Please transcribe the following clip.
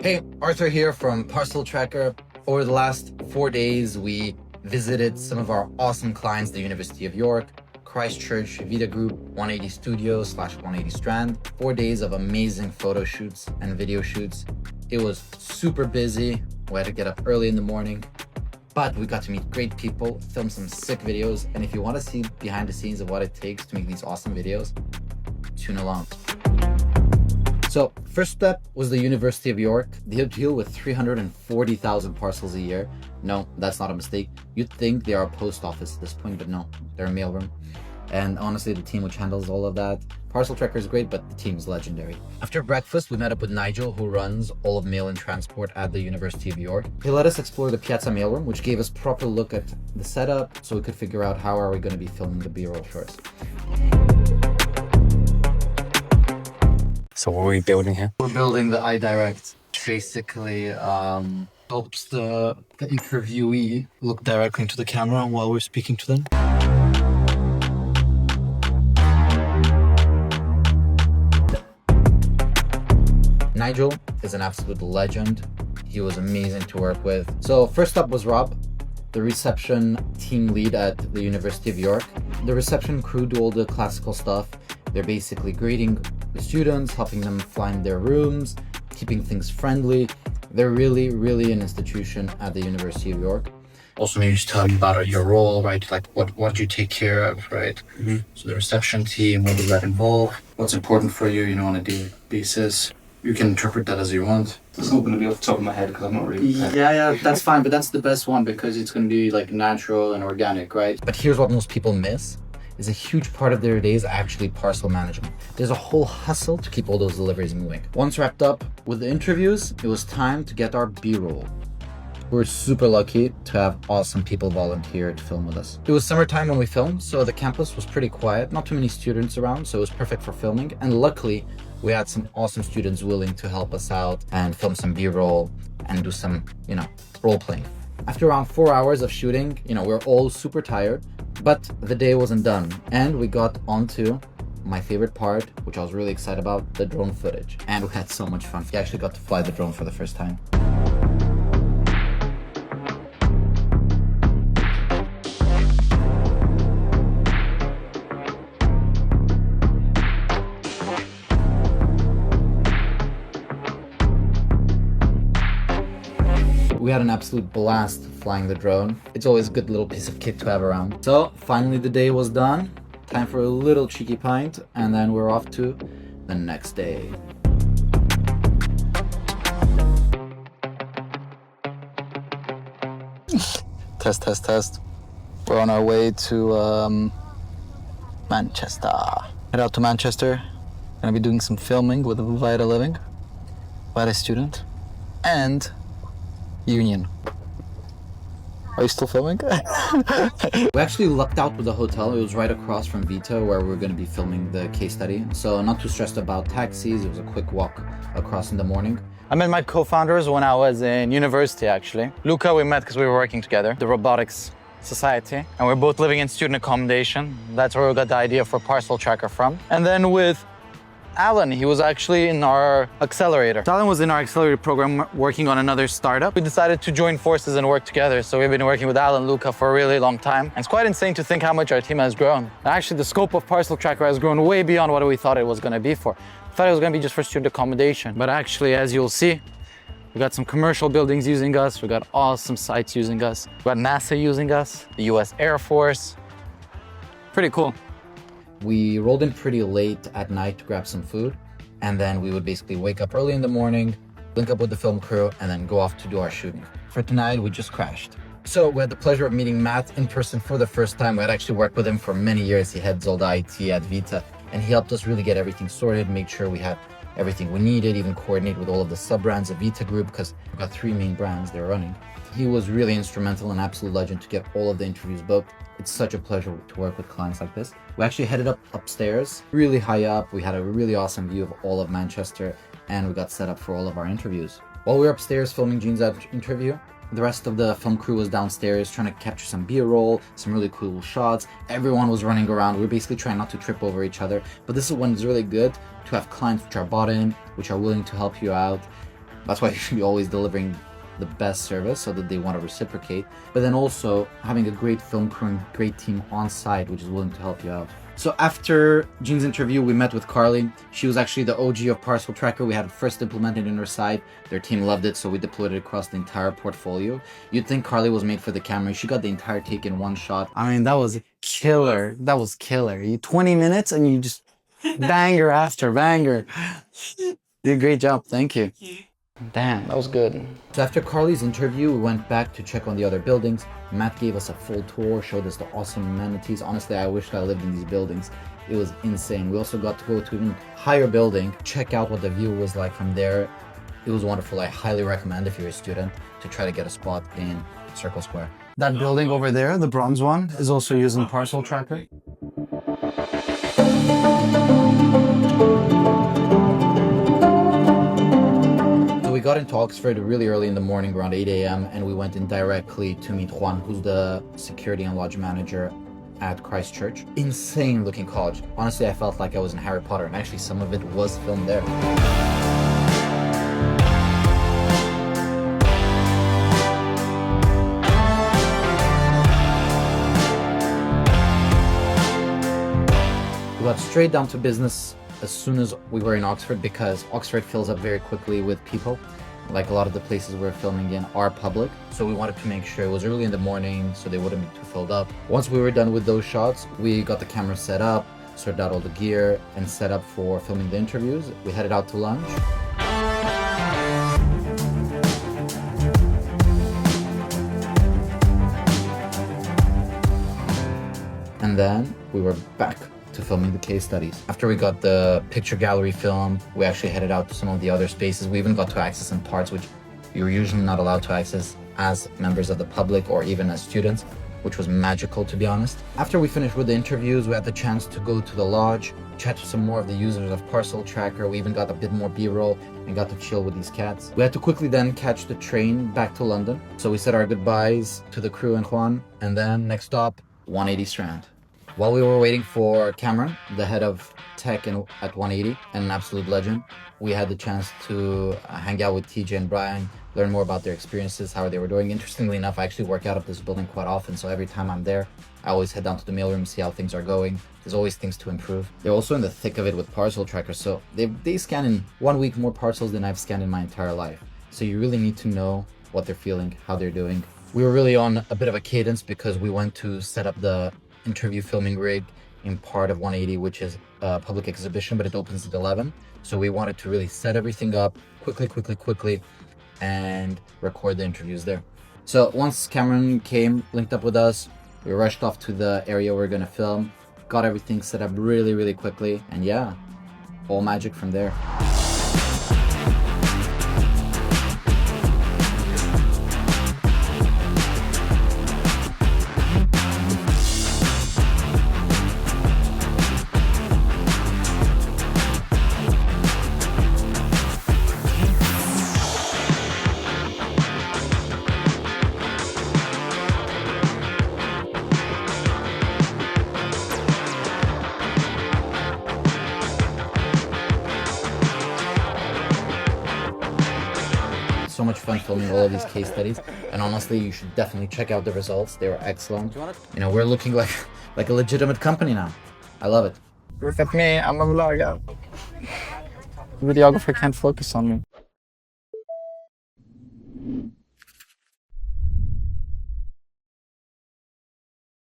Hey, Arthur here from Parcel Tracker. Over the last 4 days, we visited some of our awesome clients, the University of York, Christchurch, Vita Group, 180 Studios / 180 Strand. 4 days of amazing photo shoots and video shoots. It was super busy. We had to get up early in the morning, but we got to meet great people, film some sick videos. And if you want to see behind the scenes of what it takes to make these awesome videos, tune along. So first step was the University of York. They deal with 340,000 parcels a year. No, that's not a mistake. You'd think they are a post office at this point, but no, they're a mailroom. And honestly, the team which handles all of that, Parcel Tracker is great, but the team is legendary. After breakfast, we met up with Nigel, who runs all of mail and transport at the University of York. He let us explore the Piazza mailroom, which gave us a proper look at the setup, so we could figure out how are we going to be filming the B-roll first. So what are we building here? We're building the iDirect. Basically, helps the interviewee look directly into the camera while we're speaking to them. Nigel is an absolute legend. He was amazing to work with. So first up was Rob, the reception team lead at the University of York. The reception crew do all the classical stuff. They're basically greeting the students, helping them find their rooms, keeping things friendly. They're really an institution at the University of York. Also, maybe just tell me about your role, right? Like what do you take care of, right? Mm-hmm. So the reception team, what does that involve? What's important for you, on a daily basis? You can interpret that as you want. It's not going to be off the top of my head because I'm not really prepared. Yeah, that's fine, but that's the best one because it's going to be like natural and organic, right? But here's what most people miss. Is a huge part of their day is actually parcel management. There's a whole hustle to keep all those deliveries moving. Once wrapped up with the interviews, it was time to get our B-roll. We're super lucky to have awesome people volunteer to film with us. It was summertime when we filmed, so the campus was pretty quiet, not too many students around, so it was perfect for filming. And luckily, we had some awesome students willing to help us out and film some B-roll and do some, role playing. After around 4 hours of shooting, we're all super tired, but the day wasn't done. And we got onto my favorite part, which I was really excited about, the drone footage. And we had so much fun. We actually got to fly the drone for the first time. We had an absolute blast flying the drone. It's always a good little piece of kit to have around. So finally the day was done. Time for a little cheeky pint, and then we're off to the next day. Test. We're on our way to Manchester. Head out to Manchester. Gonna be doing some filming with Vita student, and Union. Are you still filming? We actually lucked out with the hotel. It was right across from Vita where we're going to be filming the case study. So not too stressed about taxis. It was a quick walk across in the morning. I met my co-founders when I was in university, actually. Luca, we met because we were working together, the Robotics Society. And we're both living in student accommodation. That's where we got the idea for Parcel Tracker from. And then with Alan, he was actually in our accelerator. Alan was in our accelerator program working on another startup. We decided to join forces and work together. So we've been working with Alan and Luca for a really long time. And it's quite insane to think how much our team has grown. Actually, the scope of Parcel Tracker has grown way beyond what we thought it was going to be for. We thought it was going to be just for student accommodation. But actually, as you'll see, we got some commercial buildings using us. We got awesome sites using us. We got NASA using us, the US Air Force. Pretty cool. We rolled in pretty late at night to grab some food, and then we would basically wake up early in the morning, link up with the film crew, and then go off to do our shooting. For tonight, we just crashed. So we had the pleasure of meeting Matt in person for the first time. We had actually worked with him for many years. He heads all the IT at Vita, and he helped us really get everything sorted, make sure we had everything we needed, even coordinate with all of the sub-brands of Vita Group, because we've got 3 main brands they're running. He was really instrumental and absolute legend to get all of the interviews booked. It's such a pleasure to work with clients like this. We actually headed upstairs, really high up. We had a really awesome view of all of Manchester, and we got set up for all of our interviews. While we were upstairs filming Jean's interview, The rest of the film crew was downstairs trying to capture some B-roll, some really cool shots. Everyone was running around. We were basically trying not to trip over each other. But this is when it's really good to have clients which are bought in, which are willing to help you out. That's why you should be always delivering the best service so that they want to reciprocate. But then also having a great film crew and great team on site, which is willing to help you out. So after Jean's interview, we met with Carly. She was actually the OG of Parcel Tracker. We had it first implemented in her site. Their team loved it, so we deployed it across the entire portfolio. You'd think Carly was made for the camera. She got the entire take in one shot. I mean, that was killer. That was killer. 20 minutes and you just banger after banger. Did a great job. Thank you. Damn, that was good. So after Carly's interview, we went back to check on the other buildings. Matt gave us a full tour, showed us the awesome amenities. Honestly, I wished I lived in these buildings. It was insane. We also got to go to an even higher building, check out what the view was like from there. It was wonderful. I highly recommend if you're a student to try to get a spot in Circle Square. That building over there, the bronze one, is also using Parcel Tracker. We got into Oxford really early in the morning, around 8 a.m., and we went in directly to meet Juan, who's the security and lodge manager at Christchurch. Insane looking college. Honestly, I felt like I was in Harry Potter, and actually some of it was filmed there. We got straight down to business as soon as we were in Oxford, because Oxford fills up very quickly with people. Like a lot of the places we're filming in are public, so we wanted to make sure it was early in the morning so they wouldn't be too filled up. Once we were done with those shots, we got the camera set up, sorted out all the gear, and set up for filming the interviews. We headed out to lunch. And then we were back to filming the case studies. After we got the picture gallery film, we actually headed out to some of the other spaces. We even got to access some parts which you're usually not allowed to access as members of the public or even as students, which was magical, to be honest. After we finished with the interviews, we had the chance to go to the lodge, chat to some more of the users of Parcel Tracker. We even got a bit more B-roll and got to chill with these cats. We had to quickly then catch the train back to London. So we said our goodbyes to the crew and Juan, and then next stop, 180 Strand. While we were waiting for Cameron, the head of tech at 180 and an absolute legend, we had the chance to hang out with TJ and Brian, learn more about their experiences, how they were doing. Interestingly enough, I actually work out of this building quite often, so every time I'm there, I always head down to the mailroom, see how things are going. There's always things to improve. They're also in the thick of it with Parcel Tracker, so they scan in 1 week more parcels than I've scanned in my entire life. So you really need to know what they're feeling, how they're doing. We were really on a bit of a cadence because we went to set up the interview filming rig in part of 180, which is a public exhibition, but it opens at 11. So we wanted to really set everything up quickly and record the interviews there. So once Cameron came, linked up with us, we rushed off to the area we're gonna film, got everything set up really quickly, and yeah, all magic from there. So much fun filming all of these case studies, and honestly, you should definitely check out the results. They were excellent. You know, we're looking like a legitimate company now. I love it. Look at me, I'm a vlogger. Videographer can't focus on me.